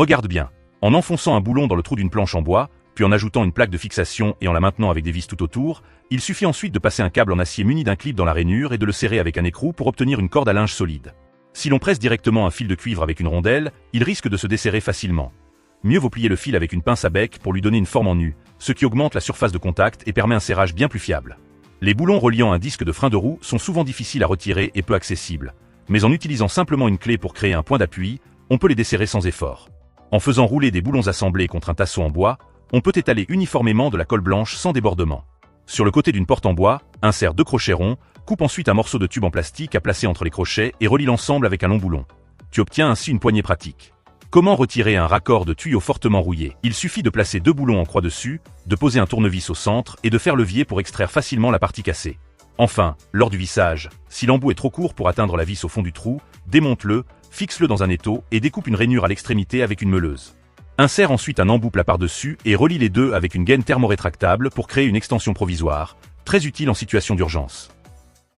Regarde bien. En enfonçant un boulon dans le trou d'une planche en bois, puis en ajoutant une plaque de fixation et en la maintenant avec des vis tout autour, il suffit ensuite de passer un câble en acier muni d'un clip dans la rainure et de le serrer avec un écrou pour obtenir une corde à linge solide. Si l'on presse directement un fil de cuivre avec une rondelle, il risque de se desserrer facilement. Mieux vaut plier le fil avec une pince à bec pour lui donner une forme en U, ce qui augmente la surface de contact et permet un serrage bien plus fiable. Les boulons reliant un disque de frein de roue sont souvent difficiles à retirer et peu accessibles, mais en utilisant simplement une clé pour créer un point d'appui, on peut les desserrer sans effort. En faisant rouler des boulons assemblés contre un tasseau en bois, on peut étaler uniformément de la colle blanche sans débordement. Sur le côté d'une porte en bois, insère 2 crochets ronds, coupe ensuite un morceau de tube en plastique à placer entre les crochets et relie l'ensemble avec un long boulon. Tu obtiens ainsi une poignée pratique. Comment retirer un raccord de tuyau fortement rouillé? Il suffit de placer 2 boulons en croix dessus, de poser un tournevis au centre et de faire levier pour extraire facilement la partie cassée. Enfin, lors du vissage, si l'embout est trop court pour atteindre la vis au fond du trou, démonte-le, fixe-le dans un étau et découpe une rainure à l'extrémité avec une meuleuse. Insère ensuite un embout plat par-dessus et relie les deux avec une gaine thermorétractable pour créer une extension provisoire, très utile en situation d'urgence.